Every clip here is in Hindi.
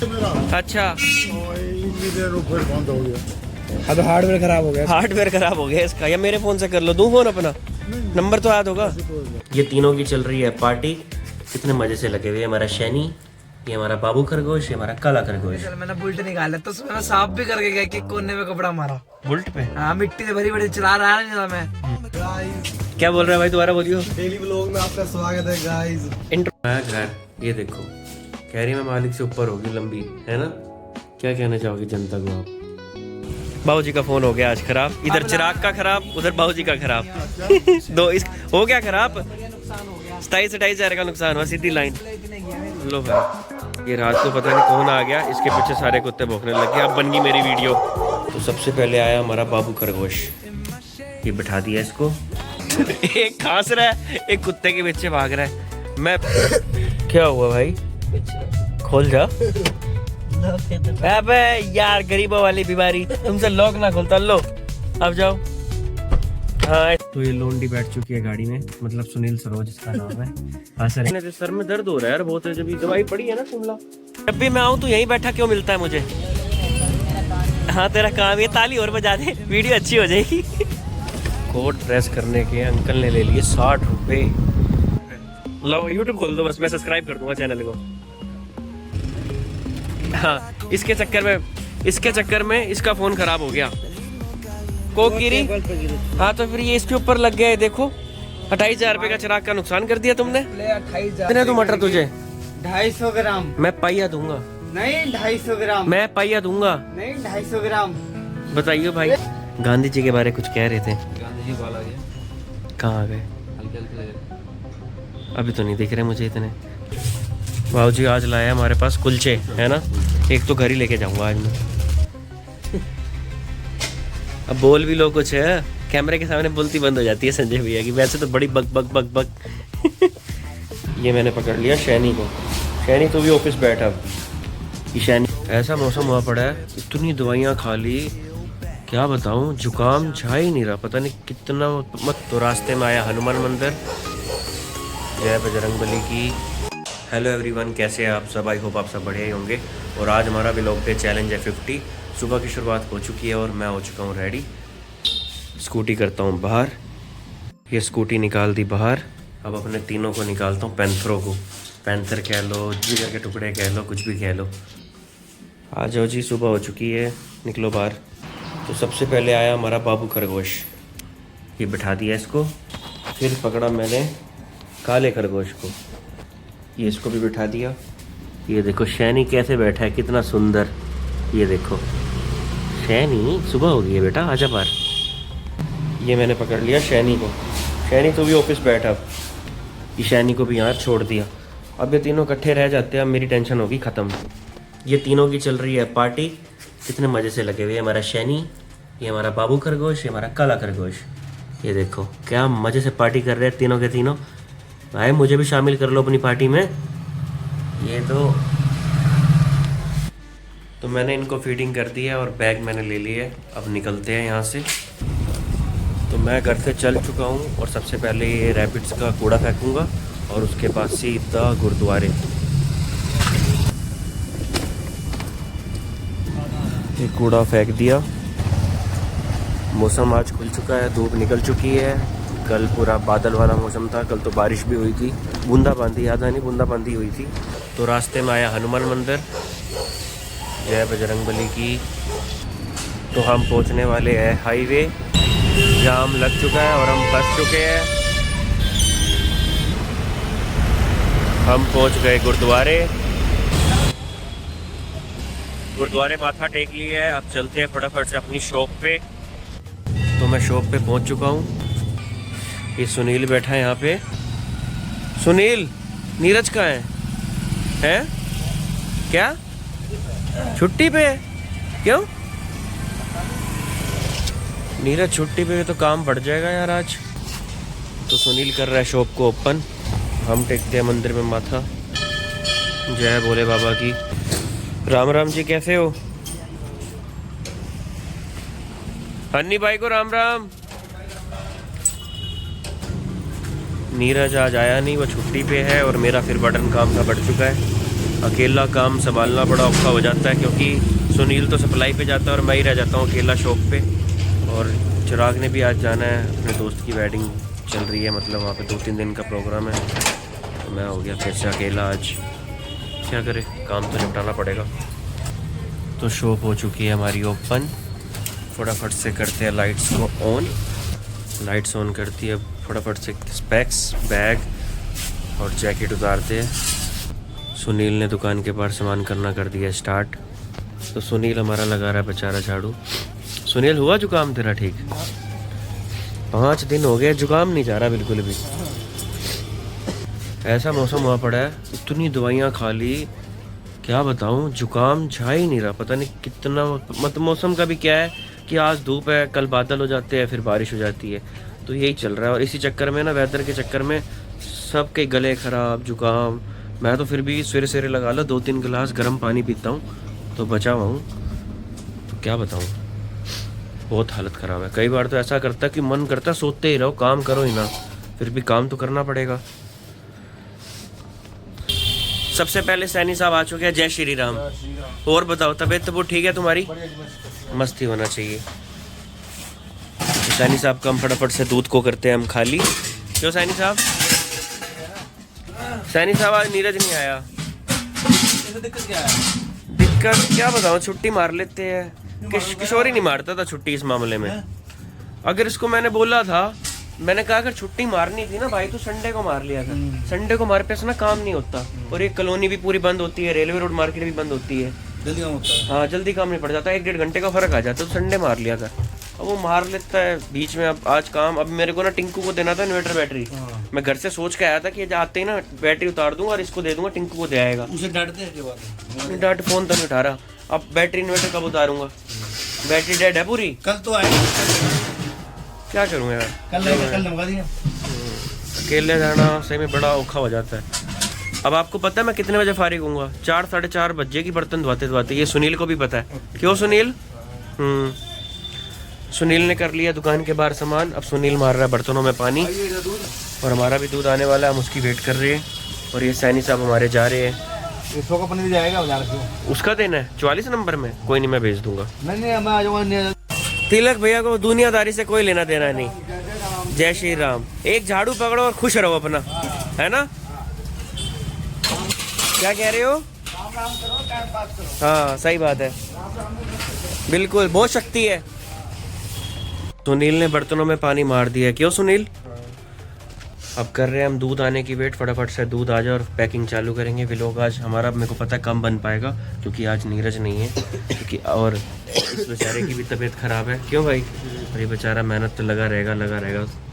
मेरा। अच्छा, और इतनी देर फिर बंद हो गया। हाँ तो हार्डवेयर खराब हो गया। हार्डवेयर खराब हो गया इसका, या मेरे फोन से कर लो, दूं फोन अपना, नंबर तो याद होगा। ये तीनों की चल रही है पार्टी, कितने मजे से लगे हुए हैं। हमारा शैनी, ये हमारा बाबू खरगोश, ये हमारा काला खरगोश। चल मैंने बुल्ट निकाला तो उसमें मैं साफ भी करके गया कि कोने में कपड़ा मारा बुल्ट पे। हाँ मिट्टी से भरी भरी चला रहा है ना मैं। क्या बोल रहा है भाई, दोबारा बोलियो। डेली व्लॉग में आपका स्वागत है गाइस। इंट्रो है घर, ये देखो कह रही मैं मालिक से ऊपर होगी, लंबी है ना। क्या कहना चाहोगी जनता को आप? बाबूजी का फोन हो गया आज खराब, इधर चिराग का खराब, उधर बाबूजी का खराब। दो इस हो गया खराब, 27,000 का नुकसान हुआ, सीधी लाइन। लो भाई, ये रात को पता नहीं कौन आ गया, इसके पीछे सारे कुत्ते भौंकने लग गए। अब बन गई मेरी वीडियो। तो सबसे पहले आया हमारा बाबू खरगोश, ये बिठा दिया इसको। एक खांस रहा है, एक कुत्ते के पीछे भाग रहा है। मैं क्या हुआ भाई, खोल जा। अबे यार, गरीबों वाली बीमारी, तुमसे लॉक ना खुलता। लो अब जाओ। हाँ तो ये लोंडी बैठ चुकी है गाड़ी में, मतलब सुनील सरोज इसका नाम है। हाँ सर, सर में दर्द हो रहा है यार बहुत, जब दवाई पड़ी है ना शिमला। जब भी मैं आऊँ तो यहीं बैठा क्यों मिलता है मुझे? हाँ तेरा काम, ये ताली और बजा दे, वीडियो अच्छी हो जाएगी। कोड प्रेस करने के अंकल ने ले लिए 60 रुपए। लो यूट्यूब खोल दो बस, मैं सब्सक्राइब कर दूंगा चैनल को। हाँ इसके चक्कर में इसका फोन खराब हो गया, कोकीरी। हाँ तो फिर ये इसके ऊपर लग गया है, देखो 28,000 रुपए का चिराग का नुकसान कर दिया तुमने। कितने तो मटर तुझे? 250 ग्राम। मैं पाइया दूंगा। नहीं 250 ग्राम। मैं पाइया दूंगा। नहीं 250 ग्राम। बताइए भाई, गांधी जी के बारे कुछ कह रहे थे। गांधी जी बाल आ गए, कहाँ आ गए? हल्के हल्के अभी तो नहीं दिख रहे मुझे इतने। बाबूजी आज लाया हमारे पास कुलचे, है ना, एक तो घर ही लेके जाऊंगा आज मैं। अब बोल भी लो कुछ है, कैमरे के सामने बोलती बंद हो जाती है संजय भैया की, वैसे तो बड़ी बक बक बक बक। ये मैंने पकड़ लिया शैनी को। शैनी तो भी ऑफिस बैठा। ये शैनी, ऐसा मौसम हुआ पड़ा है, इतनी दवाइयाँ खा ली, क्या बताऊँ, जुकाम छा ही नहीं रहा, पता नहीं कितना मत। तो रास्ते में आया हनुमान मंदिर, जय बजरंगबली की। हेलो एवरीवन, कैसे हैं आप सब? आई होप आप सब बढ़िया ही होंगे। और आज हमारा व्लॉग डे चैलेंज है 50। सुबह की शुरुआत हो चुकी है और मैं हो चुका हूँ रेडी। स्कूटी करता हूँ बाहर, ये स्कूटी निकाल दी बाहर। अब अपने तीनों को निकालता हूँ, पैंथरों को, पैंथर कह लो, जिगर के टुकड़े कह लो, कुछ भी कह लो। आ जाओ जी, सुबह हो चुकी है, निकलो बाहर। तो सबसे पहले आया हमारा बाबू खरगोश, ये बिठा दिया इसको। फिर पकड़ा मैंने काले खरगोश को, ये इसको भी बिठा दिया। ये देखो शैनी कैसे बैठा है, कितना सुंदर। ये देखो शैनी, सुबह हो गई है बेटा, आजा बाहर। ये मैंने पकड़ लिया शैनी को। शैनी तो भी ऑफिस बैठा, ये शैनी को भी यहाँ छोड़ दिया। अब ये तीनों इकट्ठे रह जाते हैं, अब मेरी टेंशन होगी ख़त्म। ये तीनों की चल रही है पार्टी, कितने मज़े से लगे हुए हैं। हमारा शैनी, ये हमारा बाबू खरगोश, ये हमारा काला खरगोश। ये देखो क्या मज़े से पार्टी कर रहे हैं तीनों के तीनों। भाई मुझे भी शामिल कर लो अपनी पार्टी में। ये तो मैंने इनको फीडिंग कर दी है और बैग मैंने ले लिया है। अब निकलते हैं यहाँ से। तो मैं घर से चल चुका हूँ और सबसे पहले ये रैबिट्स का कूड़ा फेंकूँगा और उसके बाद सीधा गुरुद्वारे। ये कूड़ा फेंक दिया। मौसम आज खुल चुका है, धूप निकल चुकी है। कल पूरा बादल वाला मौसम था, कल तो बारिश भी हुई थी, बूंदाबांदी, याद नहीं, बूंदाबांदी हुई थी। तो रास्ते में आया हनुमान मंदिर, जय बजरंगबली की। तो हम पहुंचने वाले हैं हाईवे, जाम लग चुका है और हम फंस चुके हैं। हम पहुंच गए गुरुद्वारे माथा टेक लिया है। अब चलते हैं फटाफट से अपनी शॉप पे। तो मैं शॉप पे पहुंच चुका हूँ। ये सुनील बैठा है यहाँ पे। सुनील, नीरज कहाँ है? क्या छुट्टी पे है? क्यों? नीरज छुट्टी पे है तो काम बढ़ जाएगा यार आज। तो सुनील कर रहा है शॉप को ओपन, हम टेकते हैं मंदिर में माथा। जय भोले बाबा की। राम राम जी, कैसे हो? हन्नी भाई को राम राम। नीरज आज आया नहीं, वो छुट्टी पे है और मेरा फिर बटन काम का बढ़ चुका है। अकेला काम संभालना बड़ा औखा हो जाता है, क्योंकि सुनील तो सप्लाई पे जाता है और मैं ही रह जाता हूँ अकेला शॉप पे। और चिराग ने भी आज जाना है, अपने दोस्त की वेडिंग चल रही है, मतलब वहाँ पे 2-3 दिन का प्रोग्राम है। तो मैं हो गया फिर से अकेला आज, क्या करें, काम तो निपटाना पड़ेगा। तो शॉप हो चुकी है हमारी ओपन, फटाफट से करते हैं लाइट्स को ऑन। लाइट्स ऑन करती है, फटाफट से स्पेक्स, बैग और जैकेट उतारते हैं। सुनील ने दुकान के बाहर सामान करना कर दिया स्टार्ट। तो सुनील हमारा लगा रहा है बेचारा झाड़ू। सुनील, हुआ जुकाम तेरा ठीक? 5 दिन हो गए, जुकाम नहीं जा रहा बिल्कुल भी। ऐसा मौसम हुआ पड़ा है, इतनी दवाइयाँ खा ली, क्या बताऊँ, जुकाम जा ही नहीं रहा। पता नहीं कितना, मतलब मौसम का भी क्या है कि आज धूप है, कल बादल हो जाते हैं, फिर बारिश हो जाती है। तो यही चल रहा है। और इसी चक्कर में ना, वेदर के चक्कर में सबके गले ख़राब, जुकाम। मैं तो फिर भी सवेरे सवेरे लगा लो 2-3 गिलास गर्म पानी पीता हूँ तो बचा हुआ हूँ। तो क्या बताऊँ, बहुत हालत ख़राब है। कई बार तो ऐसा करता कि मन करता सोते ही रहो, काम करो ही ना, फिर भी काम तो करना पड़ेगा। सबसे पहले सैनी साहब आ चुके हैं। जय श्री राम। और बताओ, तबीयत तो वो ठीक है तुम्हारी? मस्ती होना चाहिए। तो सैनी साहब का हम फटाफट से दूध को करते हैं हम खाली। क्यों सैनी साहब? सैनी साहब आज नीरज नहीं आया। दिक्कत क्या है? दिक्कत क्या बताऊँ, छुट्टी मार लेते हैं। किशोर ही नहीं मारता था छुट्टी इस मामले में। अगर इसको मैंने बोला था, मैंने कहा अगर छुट्टी मारनी थी ना भाई तो संडे को मार लिया था। संडे को हमारे पास ना काम नहीं होता, और ये कॉलोनी भी पूरी बंद होती है, रेलवे रोड मार्केट भी बंद होती है, जल्दी काम होता है। हाँ जल्दी काम नहीं पड़ जाता, 1-1.5 घंटे का फर्क आ जाता है। तो संडे मार लिया था, अब वो मार लेता है बीच में। अब आज काम, अब मेरे को ना टिंकू को देना था इन्वर्टर बैटरी। मैं घर से सोच के आया था कि आते ही ना बैटरी उतार दूंगा और इसको दे दूंगा, टिंकू को दे आएगा। उसे डांटते हैं, बात डांट, फोन तो नहीं उठा रहा। अब बैटरी इन्वर्टर कब उतारूंगा, बैटरी डेड है पूरी। कल तो आए, क्या करूँ यार, कल मंगा दिया। अकेले जाना सही में बड़ा औखा हो जाता है। अब आपको पता है मैं कितने बजे फारिग हूँगा? 4-4:30 बजे की बर्तन धोते धोते। ये सुनील को भी पता है। क्यों सुनील? सुनील ने कर लिया दुकान के बाहर सामान। अब सुनील मार रहा है बर्तनों में पानी, और हमारा भी दूध आने वाला है, हम उसकी वेट कर रहे हैं। और ये सैनी साहब हमारे जा रहे हैं। ये 100 का पनीर जाएगा उसका देना है 44 नंबर में। कोई नहीं, मैं भेज दूंगा। नहीं मैं आ जाऊंगा। तिलक भैया को दुनियादारी से कोई लेना देना नहीं। जय श्री राम। एक झाड़ू पकड़ो और खुश रहो अपना, है ना? क्या कह रहे हो? हाँ सही बात है, बिल्कुल, बहुत शक्ति है। सुनील ने बर्तनों में पानी मार दिया। क्यों सुनील? अब कर रहे हैं हम दूध आने की वेट। फटाफट से दूध आ जाए और पैकिंग चालू करेंगे। व्लॉग आज हमारा, मेरे को पता है, कम बन पाएगा क्योंकि आज नीरज नहीं है, क्योंकि और इस बेचारे की भी तबीयत ख़राब है। क्यों भाई? और ये बेचारा मेहनत तो लगा रहेगा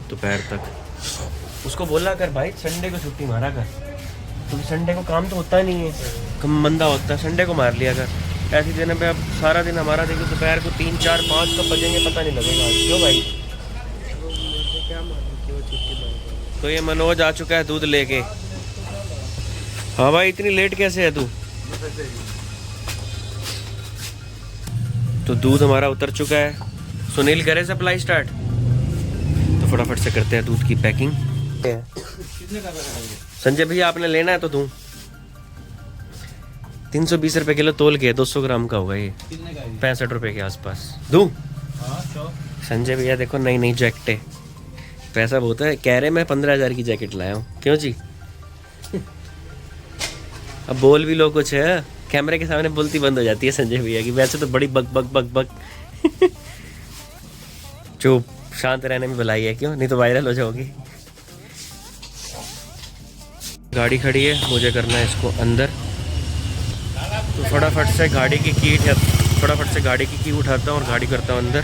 दोपहर तक। उसको बोला कर भाई संडे को छुट्टी मारा कर, क्योंकि संडे को काम तो होता नहीं है, कम मंदा होता है, संडे को मार लिया कर। ऐसे दिन पे अब सारा दिन हमारा देखो, दोपहर को 3-4-5 कब बजेंगे पता नहीं लगेगा आज। क्यों भाई? तो ये मनोज आ चुका है दूध लेके। हाँ भाई, इतनी लेट कैसे है तू? तो दूध हमारा उतर चुका है। सुनील करे सप्लाई स्टार्ट, तो फटाफट से करते हैं दूध की पैकिंग। संजय भैया आपने लेना है तो दूं। 320 रुपए किलो तोल के, 200 ग्राम का होगा ये, 65 रुपए के आसपास। दूं? संजय भैया देखो नई नई जैकेटें, पैसा बहुत है। कह रहे मैं 15,000 की जैकेट लाया हूँ। क्यों जी? अब बोल भी लो कुछ है, कैमरे के सामने बोलती बंद हो जाती है संजय भैया की। वैसे तो बड़ी बक बक बक बक चुप, शांत रहने में भलाई है, क्यों? नहीं तो वायरल हो जाओगी। गाड़ी खड़ी है, मुझे करना है इसको अंदर। तो फटाफट से गाड़ी की की उठाता हूँ और गाड़ी करता हूँ अंदर।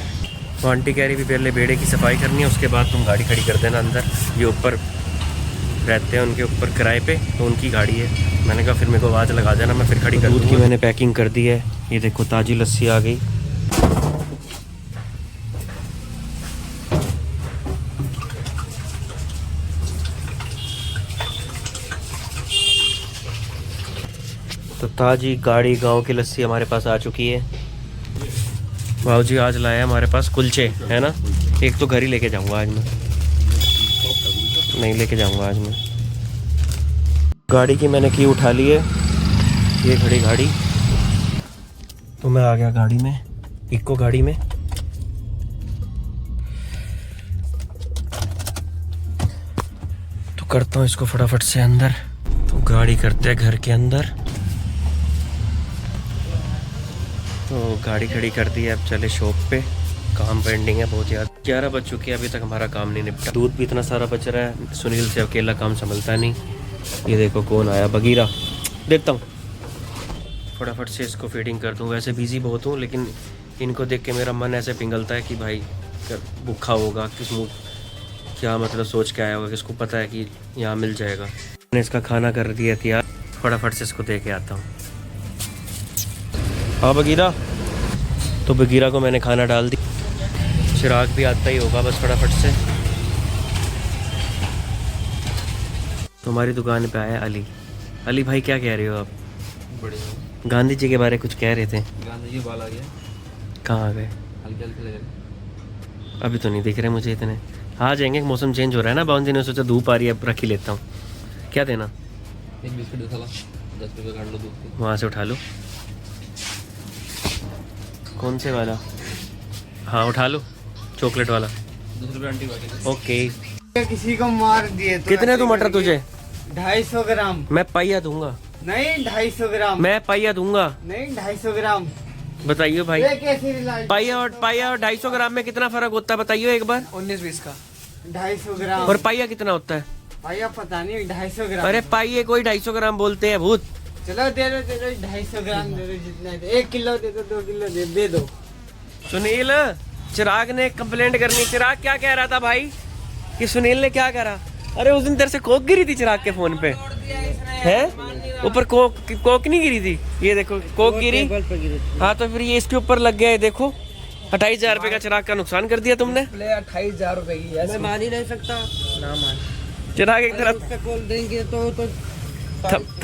तो आंटी कह रही भी पहले बेड़े की सफाई करनी है, उसके बाद तुम गाड़ी खड़ी कर देना अंदर। ये ऊपर रहते हैं उनके ऊपर किराए पे, तो उनकी गाड़ी है। मैंने कहा फिर मेरे को आवाज़ लगा देना, मैं फिर खड़ी कर दूँगी। दूध की मैंने पैकिंग कर दी है। ये देखो ताज़ी लस्सी आ गई। तो ताज़ी गाड़ी गांव की लस्सी हमारे पास आ चुकी है। भाऊजी आज लाया है हमारे पास कुलचे, है ना? एक तो घर ही लेके जाऊंगा आज मैं, नहीं लेके जाऊंगा आज मैं। गाड़ी की मैंने की उठा ली है। ये खड़ी गाड़ी, तो मैं आ गया गाड़ी में, इको गाड़ी में। तो करता हूँ इसको फटाफट से अंदर। तो गाड़ी करते हैं घर के अंदर। तो गाड़ी खड़ी कर दी है, अब चले शॉप पे। काम पेंडिंग है बहुत यार। 11 बज चुके हैं, अभी तक हमारा काम नहीं निपटा। दूध भी इतना सारा बच रहा है, सुनील से अकेला काम संभलता नहीं। ये देखो कौन आया, बगीरा। देखता हूँ, फटाफट से इसको फीडिंग कर दूँ। वैसे बिजी बहुत हूँ, लेकिन इनको देख के मेरा मन ऐसे पिघलता है कि भाई भूखा होगा, किस मुँह क्या मतलब सोच के आया होगा, किसको पता है कि यहाँ मिल जाएगा। मैंने इसका खाना कर दिया तैयार, फटाफट से इसको दे के आता हूँ। हाँ बगीरा। तो बगीरा को मैंने खाना डाल दी। चिराग भी आता ही होगा, बस फटाफट से। तुम्हारी दुकान पे आया अली। अली भाई क्या कह रहे हो आप? बढ़िया। गांधी जी के बारे कुछ कह रहे थे। गांधी जी बाल आ गया। कहाँ आ गए? हल्के हल्के लग रहे। अभी तो नहीं दिख रहे मुझे इतने। आ जाएंगे, मौसम चेंज हो रहा है ना। बाउंजी ने सोचा धूप आ रही है, अब रख ही लेता हूँ। क्या देना? एक बिस्किट उठा ला, 10 रुपये काट लो दूध के। वहाँ से उठा लो। कौन से वाला? हाँ उठा लो, चॉकलेट वाला। 2 रुपये आंटी बाकी। ओके। किसी को मार दिए तो कितने तू मटर तुझे? 250 ग्राम। मैं पाइया दूंगा। नहीं 250 ग्राम। मैं पाइया दूंगा। नहीं 250 ग्राम। बताइए भाई, ये कैसी रिलायंस? पाइया और 250 ग्राम में कितना फर्क होता है बताइए एक बार। 19-20 का 250 ग्राम। और पाइया कितना होता है? भैया पता नहीं 250 ग्राम। अरे पाइये कोई 250 ग्राम बोलते हैं भूत। चलो दे दो 250 ग्राम दे दो, जितना है। 1 किलो दे दो, 2 किलो दे दो। सुनील, चिराग ने कंप्लेंट करनी। चिराग क्या कह रहा था भाई कि सुनील ने क्या करा? अरे उस दिन तेरे से कोक गिरी थी चिराग के फोन पे, है ऊपर कोक नहीं गिरी थी? ये देखो कोक गिरी। हाँ तो फिर ये इसके ऊपर लग गया है, देखो 28,000 रुपए का चिराग का नुकसान कर दिया तुमने। 28,000 रुपए की। मैं मान ही नहीं सकता ना मान। चिराग एक तरफ उसका कॉल देंगे तो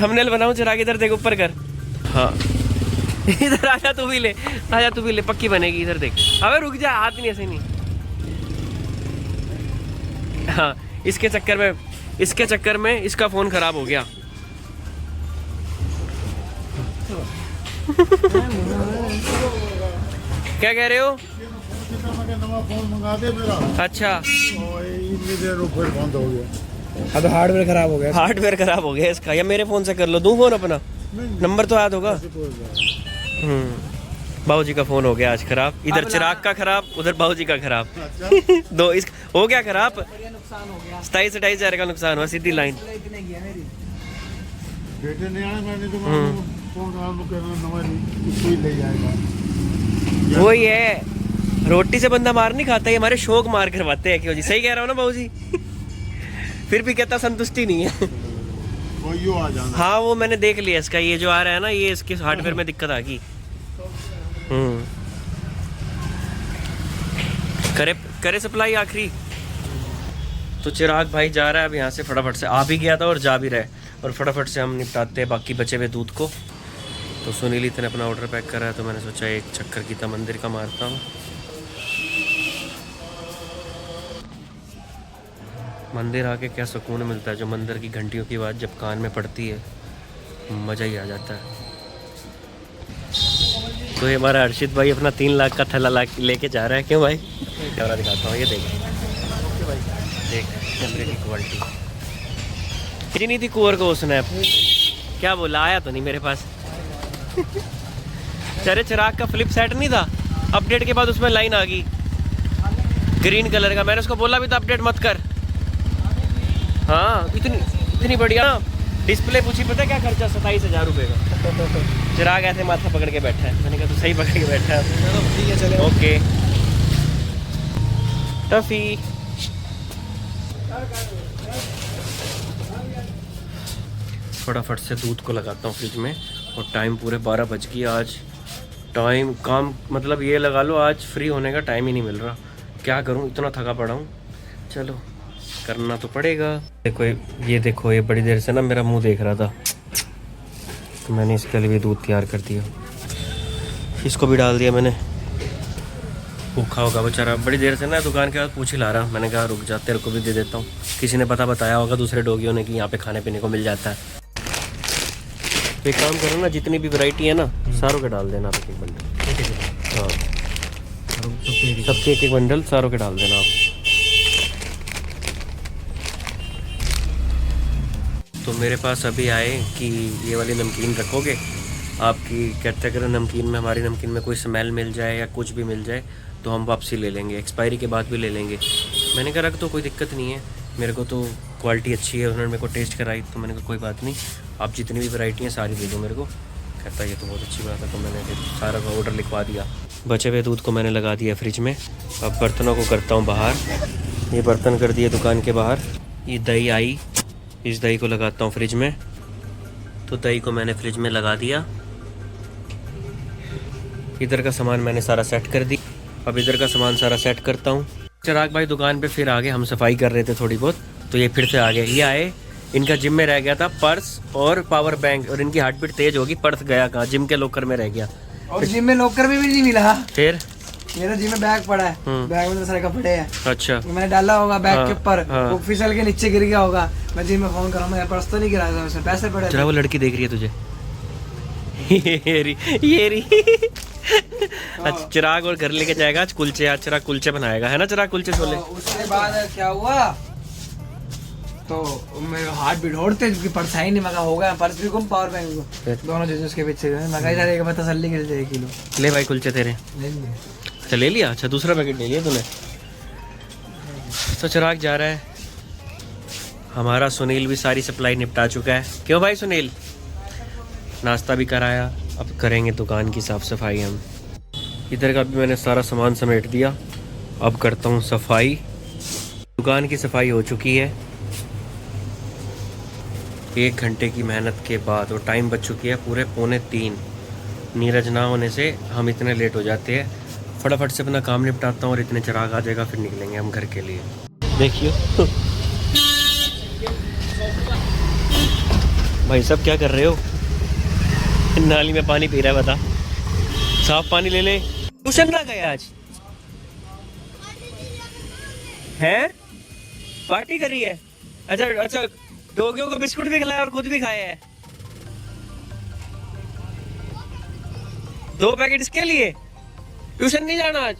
थंबनेल बनाऊं। चिराग इधर देख, ऊपर कर। हाँ इधर आजा, तू भी ले, आजा तू भी ले, पक्की बनेगी। इधर देख। अबे रुक जा, हाथ नहीं ऐसे नहीं। हाँ इसके चक्कर में इसका फोन खराब हो गया। क्या कह रहे हो? फोन मंगा दे मेरा। अच्छा, और इतनी देर में फिर बंद हो गया। अब हार्डवेयर खराब हो गया। हार्डवेयर खराब हो गया इसका। या मेरे फोन से कर लो, दूं फोन अपना? नंबर तो याद होगा। बाबूजी का फोन हो गया आज खराब। इधर चिराग का खराब, उधर बाबूजी का खराब। दो इस हो गया खराब। 27-28,000 का नुकसान हुआ, सीधी लाइन। बेटे ने आया, मैंने तो फोन आम करना नवा कोई ले जाएगा। वही है, रोटी से बंदा मार नहीं खाता, ये हमारे शौक मार करवाते हैं। क्यों जी? सही कह रहा हूँ ना बाबूजी? फिर भी कहता संतुष्टि नहीं है। वो यूं आ जाना। हाँ वो मैंने देख लिया इसका, ये जो आ रहा है ना, ये इसके हार्डवेयर में दिक्कत आ गई। करे सप्लाई आखिरी। तो चिराग भाई जा रहा है अब यहाँ से, फटाफट से। आ भी गया था और जा भी रहे, और फटाफट से हम निपटाते हैं बाकी बचे हुए दूध को। तो सुनील इतने अपना ऑर्डर पैक कर रहा है, तो मैंने सोचा एक चक्कर गीता मंदिर का मारता हूँ। मंदिर आके क्या सुकून मिलता है, जो मंदिर की घंटियों की आवाज़ जब कान में पड़ती है, मज़ा ही आ जाता है। तो ये हमारा अर्शित भाई अपना 3 लाख का थैला लेके जा रहा है। क्यों भाई? कैमरा दिखाता हूँ, ये देख कैमरे की क्वालिटी। भेजी नहीं थी कुंवर को स्नैप, क्या बोला? आया तो नहीं मेरे पास। चरे चिराग का फ्लिप सेट नहीं था, अपडेट के बाद उसमें लाइन आ गई ग्रीन कलर का। मैंने उसको बोला भी तो अपडेट मत कर। हाँ इतनी बढ़िया डिस्प्ले। पूछी पता है क्या खर्चा? 27,000 रुपये का। चिराग ऐसे माथा पकड़ के बैठा है। मैंने कहा तू सही पकड़ के बैठा है। ठीक है चले। Okay Tuffy. फटाफट से दूध को लगाता हूँ फ्रिज में। और टाइम पूरे 12 बज गई आज। टाइम काम मतलब ये लगा लो, आज फ्री होने का टाइम ही नहीं मिल रहा। क्या करूँ, इतना थका पड़ा हूँ। चलो करना तो पड़ेगा। देखो ये देखो, ये बड़ी देर से ना मेरा मुंह देख रहा था, तो मैंने इसके लिए भी दूध तैयार कर दिया। इसको भी डाल दिया मैंने। भूखा होगा बेचारा, बड़ी देर से ना दुकान के बाद पूछ ही ला रहा। मैंने कहा रुक जा, तेरे को भी दे देता हूँ। किसी ने बताया होगा दूसरे डॉगियों ने कि यहाँ पे खाने पीने को मिल जाता है। तो एक काम करो ना, जितनी भी वैरायटी है ना सारों के डाल देना आप एक बंडल। हाँ सबके एक बंडल सारों के डाल देना आप। तो मेरे पास अभी आए कि ये वाली नमकीन रखोगे आपकी, कहते अगर नमकीन में, हमारी नमकीन में कोई स्मेल मिल जाए या कुछ भी मिल जाए तो हम वापसी ले लेंगे, एक्सपायरी के बाद भी ले लेंगे। मैंने कहा रख तो कोई दिक्कत नहीं है, मेरे को तो क्वालिटी अच्छी है, उन्होंने मेरे को टेस्ट कराई तो मैंने कहा कोई बात नहीं, आप जितनी भी वैरायटी हैं सारी दे दो मेरे को। कहता ये तो बहुत अच्छी बात है, तो मैंने फिर सारा का ऑर्डर लिखवा दिया। बचे हुए दूध को मैंने लगा दिया फ्रिज में। अब बर्तनों को करता हूँ बाहर। ये बर्तन कर दिए दुकान के बाहर। ये दही आई, इस दही को लगाता हूँ फ्रिज में। तो दही को मैंने फ्रिज में लगा दिया। इधर का सामान मैंने सारा सेट कर दी। अब इधर का सामान सारा सेट करता हूँ। चिराग भाई दुकान पे फिर आ गए, हम सफाई कर रहे थे थोड़ी बहुत, तो ये फिर से आ गए। ये आए, इनका जिम में रह गया था पर्स और पावर बैंक, और इनकी हार्ट बीट तेज होगी। पर्स गया कहाँ? जिम के लॉकर में रह गया। और जिम में लॉकर में भी नहीं मिला। फिर मेरा जिम में बैग पड़ा है, बैग में तो सारे कपड़े हैं। अच्छा, मैंने डाला होगा बैग के ऊपर, हाँ। वो फिसल के नीचे गिर गया होगा। मैं जिम में फोन करूँ, मेरा पर्स तो नहीं गिरा था, उसमें पैसे पड़े जरा थे। वो लड़की देख रही है तुझे। ये रही। अच्छा, चिराग और घर लेके जाएगा आज कुलचे। आज चिराग कुलचे बनाएगा, है ना चिराग? कुलचे छोले। तो उसके बाद क्या हुआ, तो मेरे हार्ट बीट होड़ते क्योंकि पर्स है ही नहीं। मगा होगा पर्स भी गुम, पावर बैंक को, दोनों चीजों उसके पीछे। मगा ही जाएगा, मैं तसल्ली के लिए 1 किलो ले भाई कुलचे तेरे। अच्छा ले लिया? अच्छा दूसरा पैकेट ले लिया तूने। तो चिराग जा रहा है। हमारा सुनील भी सारी सप्लाई निपटा चुका है। क्यों भाई सुनील? नाश्ता भी कराया, अब करेंगे दुकान की साफ सफाई हम। इधर का भी मैंने सारा सामान समेट दिया, अब करता हूँ सफाई। दुकान की सफाई हो चुकी है 1 घंटे की मेहनत के बाद, और टाइम बच चुकी है पूरे 2:45। नीरज ना होने से हम इतने लेट हो जाते हैं। फटाफट से अपना काम निपटाता हूँ और इतने चिराग आ जाएगा, फिर निकलेंगे हम घर के लिए। देखियो भाई सब क्या कर रहे हो? नाली में पानी पी रहा है, बता। साफ पानी ले ले। ट्यूशन ना गए आज? हैं? पार्टी करी है? अच्छा अच्छा, डोगियों को बिस्कुट भी खिलाया और खुद भी खाया है। 2 पैकेट इसके लिए? ट्यूशन नहीं जाना आज?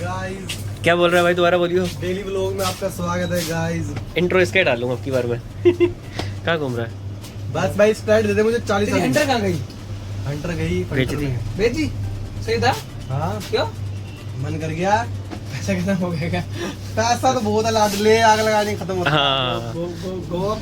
गाइस, क्या बोल रहा है भाई? दोबारा बोलियो। डेली व्लॉग में आपका स्वागत है गाइस। इंट्रो इसका ही डालूंगा अब की बार में। कहाँ घूम रहा है? बस भाई स्प्राइट दे दे मुझे 40 वाली। हंटर कहाँ गई? हंटर गई, बेच दी। बेची? सही था? हाँ, क्यों? मन कर गया। पैसा कितना हो गया? पैसा तो बहुत है, लाद ले, आग लगाने खत्म हो। हाँ। गो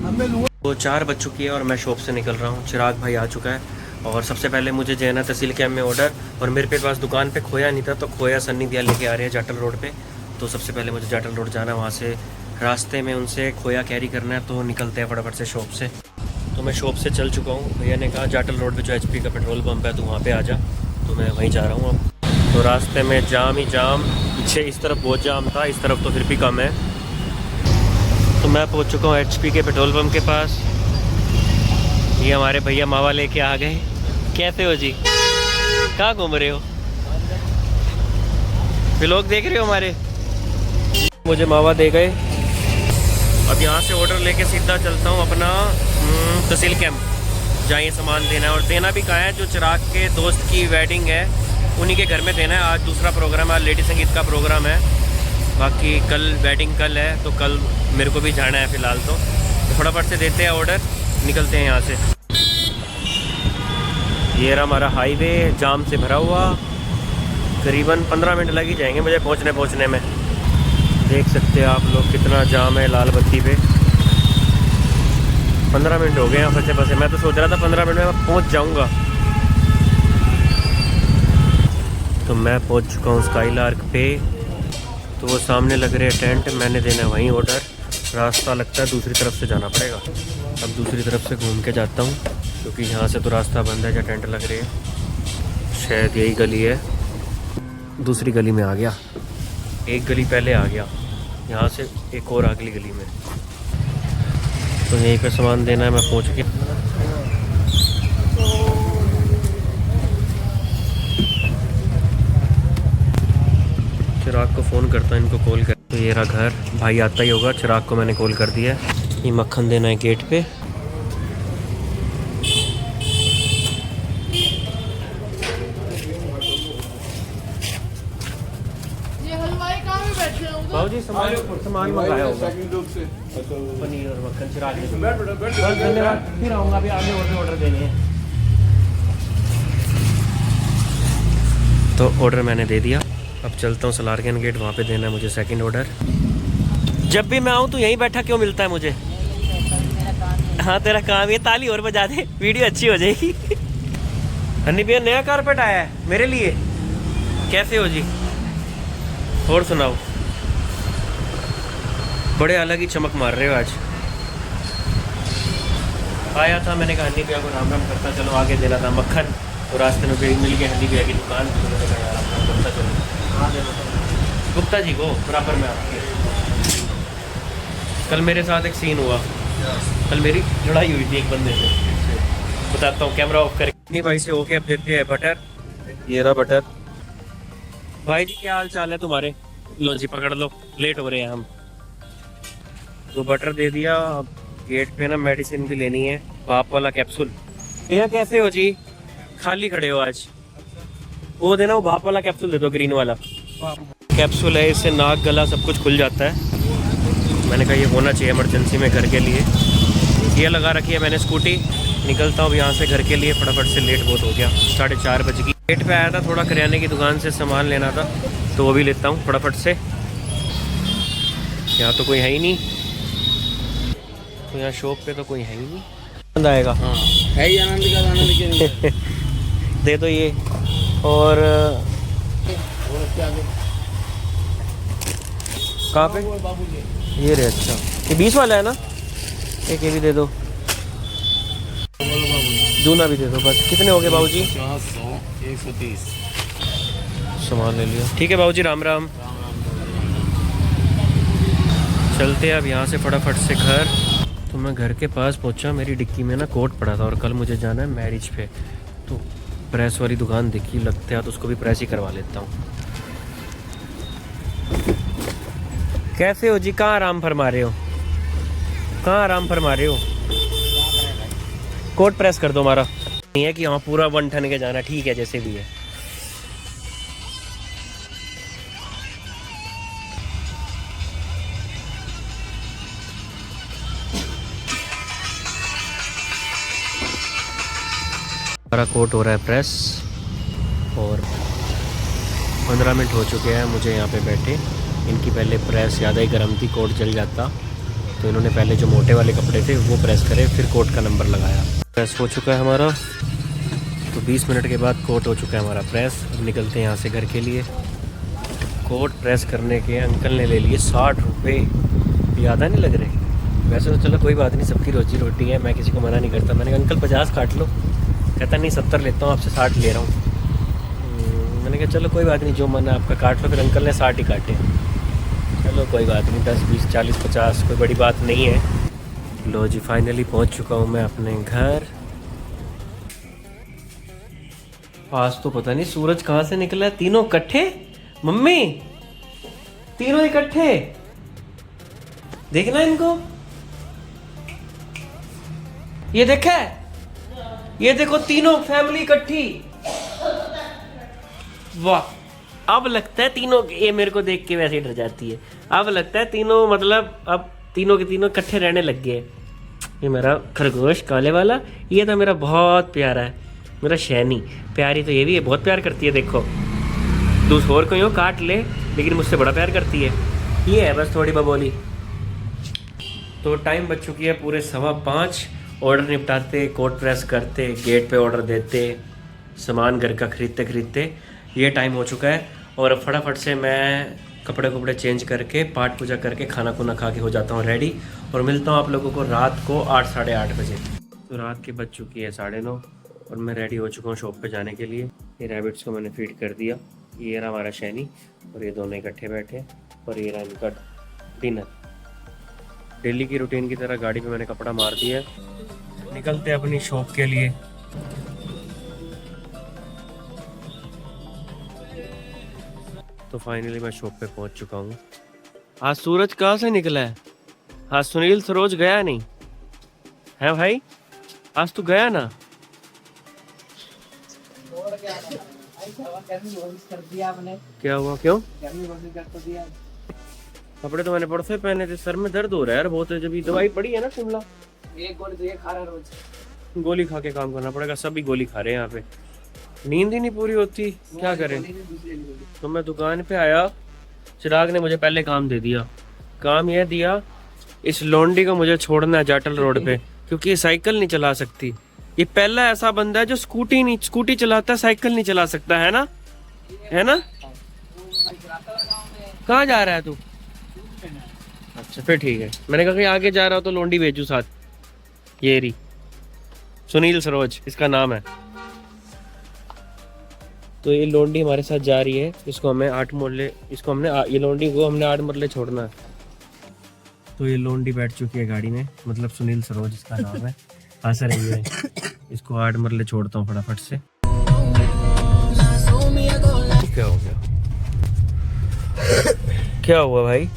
हमें लूंगा। वो 4 बज चुकी है और मैं शॉप से निकल रहा हूँ। चिराग भाई आ चुका है और सबसे पहले मुझे देना तहसील कैम्प में ऑर्डर, और मेरे पे पास दुकान पे खोया नहीं था, तो खोया सन्नी दिया लेके आ रहे हैं जाटल रोड पे। तो सबसे पहले मुझे जाटल रोड जाना, वहाँ से रास्ते में उनसे खोया कैरी करना है, तो निकलते हैं फटाफट से शॉप से। तो मैं शॉप से चल चुका हूँ। भैया ने कहा जाटल रोड पे जो HP का पेट्रोल पंप है तो वहाँ पे आ जा, तो मैं वहीं जा रहा हूँ अब। तो रास्ते में जाम ही जाम, पीछे इस तरफ बहुत जाम था, इस तरफ तो फिर भी कम है। तो मैं पहुँच चुका हूँ HP के पेट्रोल पंप के पास। ये हमारे भैया मावा लेके आ गए। कैसे हो जी? कहाँ घूम रहे हो? व्लॉग देख रहे हो हमारे? मुझे मावा दे गए। अब यहाँ से ऑर्डर लेके सीधा चलता हूँ अपना तहसील कैंप, जहाँ ये सामान देना है। और देना भी कहाँ है? जो चिराग के दोस्त की वेडिंग है उन्हीं के घर में देना है। आज दूसरा प्रोग्राम है, आज लेडी संगीत का प्रोग्राम है। बाकी कल वेडिंग कल है, तो कल मेरे को भी जाना है फ़िलहाल। तो फटाफट से देते हैं ऑर्डर, निकलते हैं यहाँ से। ये रहा हमारा हाईवे, जाम से भरा हुआ। करीबन 15 मिनट लग ही जाएंगे मुझे पहुँचने में। देख सकते हैं आप लोग कितना जाम है लाल बत्ती पे। 15 मिनट हो गए हैं फंसे फंसे। मैं तो सोच रहा था 15 मिनट में मैं पहुँच जाऊँगा। तो मैं पहुँच चुका हूँ स्काईलार्क पे। तो वो सामने लग रहे हैं टेंट, मैंने देना है वहीं ऑर्डर। रास्ता लगता है दूसरी तरफ से जाना पड़ेगा। अब दूसरी तरफ से घूम के जाता हूँ, क्योंकि यहाँ से तो रास्ता बंद है जहाँ टेंट लग रही है। शायद यही गली है। दूसरी गली में आ गया, एक गली पहले आ गया, यहाँ से एक और अगली गली में। तो यहीं पे सामान देना है, मैं पहुँच गया। चिराग को फ़ोन करता है, इनको कॉल कर। तो ये रहा घर, भाई आता ही होगा। चिराग को मैंने कॉल कर दिया है। ये मक्खन देना है गेट पे। जी सामान मंगाया होगा, पनीर और मक्खन चिराग ने। धन्यवाद, फिर आऊँगा, अभी आगे और भी ऑर्डर देने हैं। तो ऑर्डर मैंने दे दिया, अब चलता हूँ सलारगन गेट, वहाँ पे देना है मुझे सेकंड ऑर्डर। जब भी मैं आऊँ तो यहीं बैठा क्यों मिलता है मुझे? हाँ तेरा काम, ये ताली और बजा दे, वीडियो अच्छी हो जाएगी। हनी भैया नया कारपेट आया है मेरे लिए, कैसे हो जी? और सुनाओ, बड़े अलग ही चमक मार रहे हो आज। आया था, मैंने कहा हनी भैया को राम राम करता चलो, आगे देना था मक्खन, तो रास्ते में मिल गया हनी भैया की दुकान, तो मैंने कहा यार राम करता चलो। हाँ देना था गुप्ता जी को बराबर में आपके। कल मेरे साथ एक सीन हुआ, कल मेरी लड़ाई हुई थी एक बंदे से, बताता हूँ कैमरा ऑफ करके। नहीं भाई से ओके, अब देते हैं बटर, ये रहा बटर। भाई जी क्या हाल चाल है तुम्हारे? लो जी पकड़ लो, लेट हो रहे हैं हम। तो बटर दे दिया, अब गेट पे ना मेडिसिन भी लेनी है, भाप वाला कैप्सूल। भैया कैसे हो जी? खाली खड़े हो आज? वो देना, वो भाप वाला कैप्सूल दे दो, ग्रीन वाला कैप्सूल है, इससे नाक गला सब कुछ खुल जाता है। मैंने कहा ये होना चाहिए इमरजेंसी में घर के लिए। ये लगा रखी है मैंने स्कूटी, निकलता हूँ यहाँ से घर के लिए, फटाफट से, लेट बहुत हो गया, 4:30 बज गई। गेट पे आया था, थोड़ा करियाने की दुकान से सामान लेना था, तो वो भी लेता हूँ फटाफट से। यहाँ तो कोई है ही नहीं, तो यहाँ शॉप पे तो कोई है ही नहीं। आनंद आएगा, हाँ है ही आनंद का, आनंद के दे दो ये। और कहाँ पे? ये रे, अच्छा ये 20 वाला है ना, एक ये भी दे दो, दूना भी दे दो बस। कितने हो गए बाबूजी? 130 सामान ले लिया, ठीक है बाबूजी, राम राम। चलते हैं अब यहाँ से फटाफट से घर। तो मैं घर के पास पहुँचा, मेरी डिक्की में ना कोट पड़ा था, और कल मुझे जाना है मैरिज पे, तो प्रेस वाली दुकान दिखी, लगता है तो उसको भी प्रेस ही करवा लेता हूँ। कैसे हो जी? कहाँ आराम फरमा रहे हो? कहाँ आराम फरमा रहे हो? कोट प्रेस कर दो हमारा। नहीं है कि हाँ पूरा 1 टन के जाना, ठीक है जैसे भी है। हमारा कोट हो रहा है प्रेस, और 15 मिनट हो चुके हैं मुझे यहाँ पे बैठे। इनकी पहले प्रेस ज़्यादा ही गर्म थी, कोट जल जाता, तो इन्होंने पहले जो मोटे वाले कपड़े थे वो प्रेस करे, फिर कोट का नंबर लगाया। प्रेस हो चुका है हमारा, तो 20 मिनट के बाद कोट हो चुका है हमारा प्रेस। अब निकलते हैं यहाँ से घर के लिए। कोट प्रेस करने के अंकल ने ले लिए 60 रुपये, ज़्यादा नहीं लग रहे? वैसे तो चलो कोई बात नहीं, सबकी रोजी रोटी है, मैं किसी को मना नहीं करता। मैंने कहा अंकल 50 काट लो, कहता नहीं 70 लेता हूँ, आपसे 60 ले रहा हूँ। मैंने कहा चलो कोई बात नहीं, जो मन है आपका काट लो। फिर अंकल ने 60 ही काटे। चलो कोई बात नहीं, 10 20 40 50 कोई बड़ी बात नहीं है। लो जी फाइनली पहुंच चुका हूं मैं अपने घर। आज तो पता नहीं सूरज कहाँ से निकला है, तीनों इकट्ठे। मम्मी तीनों इकट्ठे, देखना इनको, ये देखा, ये देखो तीनों फैमिली इकट्ठी। वाह, अब लगता है तीनों, ये मेरे को देख के वैसे ही डर जाती है। अब लगता है तीनों, मतलब अब तीनों के तीनों इकट्ठे रहने लग गए। ये मेरा खरगोश काले वाला, ये तो मेरा बहुत प्यारा है, मेरा शैनी। प्यारी तो ये भी है, बहुत प्यार करती है। देखो दूसरा और कोई हो काट ले, लेकिन मुझसे बड़ा प्यार करती है। ये है बस थोड़ी बबोली। तो टाइम बच चुकी है पूरे 5:15। ऑर्डर निपटाते, कोट प्रेस करते, गेट पे ऑर्डर देते, सामान घर का खरीदते खरीदते ये टाइम हो चुका है। और फटाफट से मैं कपड़े कपड़े चेंज करके, पाठ पूजा करके, खाना खुना खा के हो जाता हूँ रेडी, और मिलता हूँ आप लोगों को रात को 8 साढ़े 8 बजे। तो रात के बज चुकी है 9:30, और मैं रेडी हो चुका हूँ शॉप पे जाने के लिए। ये रैबिट्स को मैंने फीड कर दिया, ये रहा हमारा शैनी, और ये दोनों इकट्ठे बैठे, और ये रहा इनका डिनर। डेली की रूटीन की तरह गाड़ी पे मैंने कपड़ा मार दिया, निकलते अपनी शॉप के लिए। तो फाइनली मैं शॉप पे पहुंच चुका हूँ। आज सूरज कहाँ से निकला है? हाँ सुनील सरोज गया नहीं है भाई, आज तू गया ना? कर दिया आपने, क्या हुआ, क्यों? गर्मी बहुत कर तो दिया। कपड़े तो मैंने परसों पहने थे, सर में दर्द हो रहा है यार बहुत। जब ये दवाई पड़ी है ना शिमला, एक गोली तो ये खा रहा है रोज। गोली खा के काम करना पड़ेगा। सभी गोली खा रहे हैं यहाँ पे, नींद ही नहीं पूरी होती, क्या करें। तो मैं दुकान पे आया, चिराग ने मुझे पहले काम दे दिया। काम यह दिया, इस लौंडी को मुझे छोड़ना है जाटल रोड पे, क्योंकि ये साइकिल नहीं चला सकती। ये पहला ऐसा बंदा है जो स्कूटी चलाता, साइकिल नहीं चला सकता, है ना? है ना? कहाँ जा रहा है तू? अच्छा फिर ठीक है, मैंने कहा कहीं आगे जा रहा हो तो लौंडी भेजू साथ। ये रही सुनील सरोज इसका नाम है। तो ये लौंडी हमारे साथ जा रही है, इसको हमें 8 मोहल्ले, इसको हमने ये लौंडी को हमने 8 मोहल्ले छोड़ना है। तो ये लौंडी बैठ चुकी है गाड़ी में, मतलब सुनील सरोज इसका नाम है। हंस रही है, इसको 8 मरले छोड़ता हूँ फटाफट से। क्या हो गया? क्या हुआ भाई?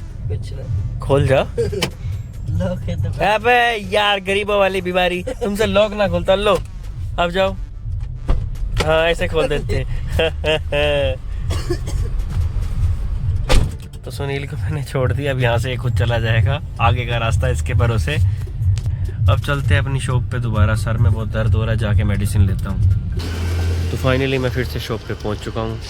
खोल जा। अबे यार गरीबों वाली बीमारी, तुमसे लॉक ना खुलता। लो अब जाओ। हाँ ऐसे खोल देते। तो सुनील को मैंने छोड़ दिया, अब यहाँ से ये खुद चला जाएगा, आगे का रास्ता इसके भरोसे। अब चलते हैं अपनी शॉप पे दोबारा। सर में बहुत दर्द हो रहा है, जाके मेडिसिन लेता हूँ। तो फाइनली मैं फिर से शॉप पे पहुँच चुका हूँ।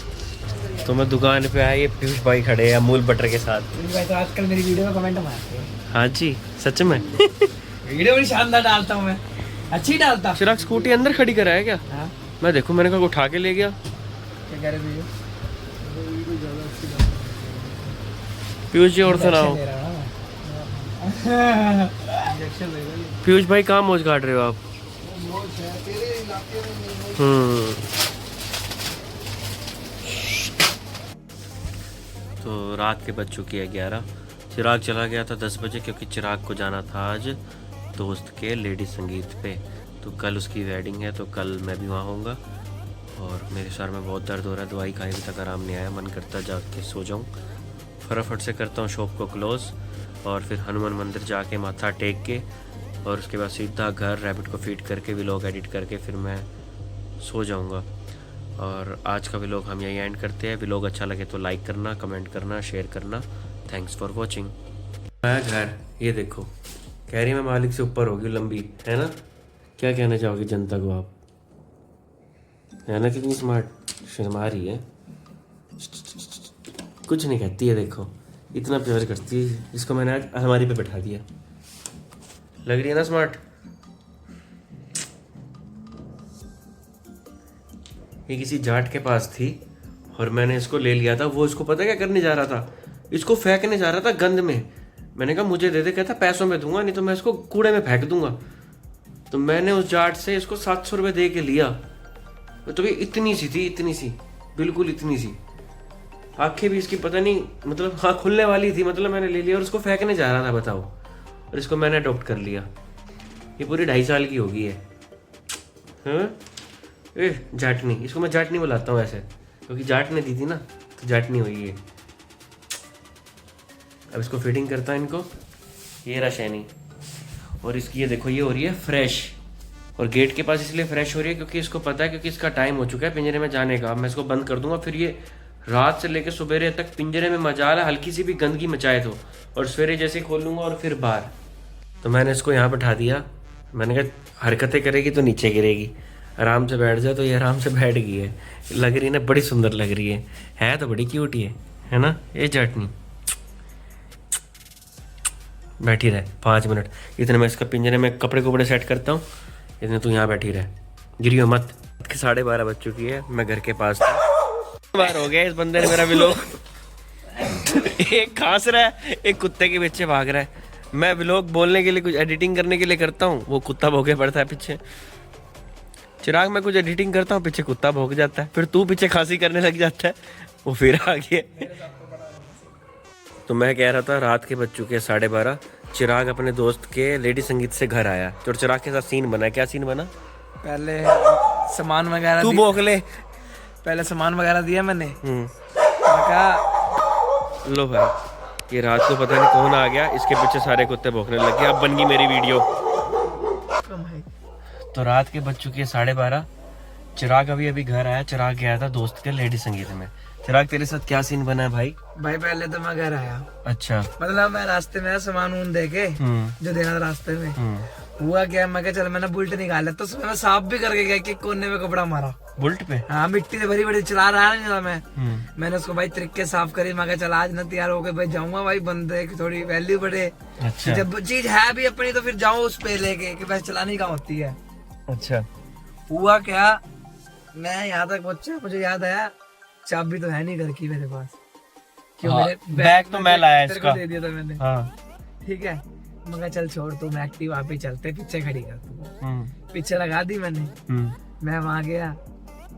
तो मैं दुकान पे आया, ये पीयूष भाई खड़े हैं अमूल बटर के साथ। भाई तो आजकल मेरी वीडियो में कमेंट मारते हैं। हाँ जी सच में। वीडियो बड़ी शानदार डालता हूँ मैं, अच्छी डालता। चिराग स्कूटी अंदर खड़ी कराया क्या? हाँ मैं देखूं, मैंने कहा उठा के ले गया। क्या कह रहे वीडियो? पीयूष जी और सुनाओ। पीयूष भाई कहाँ मोज काट रहे हो आप? तो रात के बज चुकी है 11। चिराग चला गया था 10 बजे, क्योंकि चिराग को जाना था आज दोस्त के लेडी संगीत पे। तो कल उसकी वेडिंग है, तो कल मैं भी वहाँ होऊंगा। और मेरे सर में बहुत दर्द हो रहा है, दवाई खाई अभी तक आराम नहीं आया, मन करता जाके सो जाऊँ। फटाफट से करता हूँ शॉप को क्लोज़, और फिर हनुमान मंदिर जाके माथा टेक के, और उसके बाद सीधा घर रैबिट को फीड करके व्लॉग एडिट करके फिर मैं सो जाऊँगा। और आज का व्लॉग हम यही एंड करते हैं। व्लॉग अच्छा लगे तो लाइक करना, कमेंट करना, शेयर करना। Thanks for watching. मैं घर, ये देखो कह रही मैं मालिक से ऊपर होगी, लंबी है ना? क्या कहना चाहोगे जनता को आप? है ना कितनी स्मार्ट? शर्मा रही है, कुछ नहीं कहती है। देखो इतना प्यार करती है, जिसको मैंने आज अलमारी पे बैठा दिया। लग रही है ना स्मार्ट? ये किसी जाट के पास थी और मैंने इसको ले लिया था। वो इसको पता है क्या करने जा रहा था? इसको फेंकने जा रहा था गंद में। मैंने कहा मुझे दे दे, कहता पैसों में दूंगा, नहीं तो मैं इसको कूड़े में फेंक दूंगा। तो मैंने उस जाट से इसको 700 रुपये दे के लिया। तो भी इतनी सी थी, इतनी सी, बिल्कुल इतनी सी। आंखें भी इसकी पता नहीं, मतलब हाँ खुलने वाली थी, मतलब मैंने ले लिया और उसको फेंकने जा रहा था, बताओ। और इसको मैंने अडॉप्ट कर लिया। ये पूरी 2.5 साल की होगी है। हाँ जाटनी, इसको मैं जाटनी बुलाता हूँ ऐसे, क्योंकि जाट ने दी थी ना, तो जाटनी हुई है। अब इसको फिटिंग करता है इनको। ये रहा शैनी, और इसकी ये देखो ये हो रही है फ्रेश। और गेट के पास इसलिए फ्रेश हो रही है क्योंकि इसको पता है, क्योंकि इसका टाइम हो चुका है पिंजरे में जाने का। अब मैं इसको बंद कर दूंगा, फिर ये रात से लेकर सवेरे तक पिंजरे में मजाल है, हल्की सी भी गंदगी मचाए तो, और सवेरे जैसे खोलूंगा और फिर बाहर। तो मैंने इसको यहाँ बैठा दिया। मैंने कहा हरकतें करेगी तो नीचे गिरेगी, आराम से बैठ जाए, तो ये आराम से बैठ गई है। लग रही है ना, बड़ी सुंदर लग रही है तो बड़ी क्यूट ही है ना? ये जाटनी बैठी रहे 5 मिनट। इतने मैं इसका पिंजरे में कपड़े कुपड़े सेट करता हूँ, इतने तू यहाँ बैठी रहे, गिरियो मत। 12:30 बज चुकी है, मैं घर के पास था। बार हो गया इस बंदे ने मेरा व्लॉग। एक खांस रहा है, एक कुत्ते के पीछे भाग रहा है। मैं व्लॉग बोलने के लिए, कुछ एडिटिंग करने के लिए करता हूँ, वो कुत्ता भौंके पड़ता है पीछे। चिराग मैं कुछ एडिटिंग करता हूँ, पीछे कुत्ता भौंक जाता है, फिर तू पीछे खांसी करने लग जाता है, वो फिर आ गया। तो मैं कह रहा था रात के बज चुके हैं 12:30। चिराग अपने दोस्त के लेडी संगीत से घर आया, तो चिराग के साथ सीन बना। क्या सीन बना? पहले सामान वगैरह तू भौंक ले। पहले सामान वगैरह दिया मैंने। कहा लो भाई ये रात को पता नहीं कौन आ गया, इसके पीछे सारे कुत्ते भौंकने लग गए। अब बन गई मेरी वीडियो। तो रात के बज चुकी है 12:30। चिराग अभी घर आया। चिराग गया था दोस्त के लेडी संगीत में। चिराग तेरे साथ क्या सीन बना है भाई? भाई पहले तो मैं घर आया, अच्छा, मतलब मैं रास्ते में सामान उन देके जो देना था रास्ते में, हुआ क्या, मैं क्या चल मैंने बुल्ट निकाला, तो उसमें मैं साफ भी करके गया कि कोने में कपड़ा मारा बुल्ट पे। हाँ, मिट्टी से भरी भरी चला रहा है मैं। मैंने उसको भाई तरीके साफ करी। मैं चल आज ना तैयार होके भाई जाऊंगा भाई, बंदे की थोड़ी वैल्यू बढ़े। अच्छा। जब चीज है भी अपनी तो फिर जाऊँ उस पे लेके कि बस चलानी कहाँ होती है। अच्छा, हुआ क्या, मैं यहाँ तक पहुंचा, मुझे याद आया चाबी तो है नहीं घर की मेरे पास। क्यों? हाँ, मेरे बैग तो मैं लाया तेरे इसका। को दे दिया था मैंने। हाँ। ठीक है, मगर चल छोड़, तू मैं एक्टिवा पे चलते, पीछे खड़ी कर तू। पीछे लगा दी मैंने। मैं वहां गया,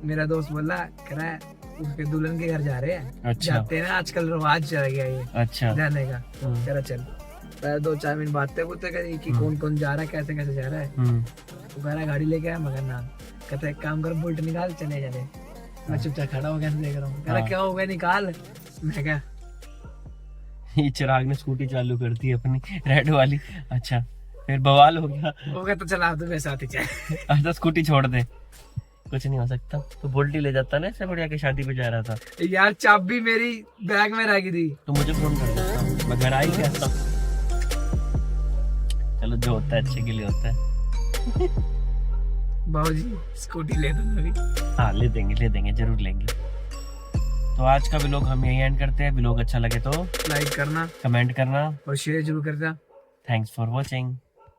मेरा दोस्त बोला कह रहा है उसके दुल्हन के घर जा रहे हैं। अच्छा। जाते हैं ना आजकल, रिवाज चला गया ये अच्छा जाने का। कह रहा चल। 2-4 मिनट बातें बुतें करी कि कौन कौन जा रहा है, कैसे कैसे जा रहा है। वो कह रहा गाड़ी लेके आया, मगर ना, कहता एक काम कर बुल्ट निकाल चले जाने। मैं चुपचाप खड़ा हो गया देख रहा हूँ। कह रहा क्या हो गया निकाल। मैं क्या, ये चिराग ने स्कूटी चालू कर दी अपनी रेड वाली। अच्छा, फिर बवाल हो गया। वो कहता चल आप तो मेरे साथ ही चल। अच्छा, स्कूटी छोड़ दे, कुछ नहीं हो सकता। तो बुल्ट ही ले जाता ना, इससे बढ़िया के शादी पे जा रहा था। यार चाबी मेरी बैग में रह गई थी। तो मुझे फोन कर देता, मैं घर आ ही गया था। चलो, जो होता है अच्छे के लिए होता है। बाबूजी स्कूटी ले दो अभी। हाँ, ले देंगे, जरूर लेंगे। तो आज का व्लॉग हम यही एंड करते हैं। व्लॉग अच्छा लगे तो लाइक करना, कमेंट करना और शेयर जरूर करना। Thanks for watching.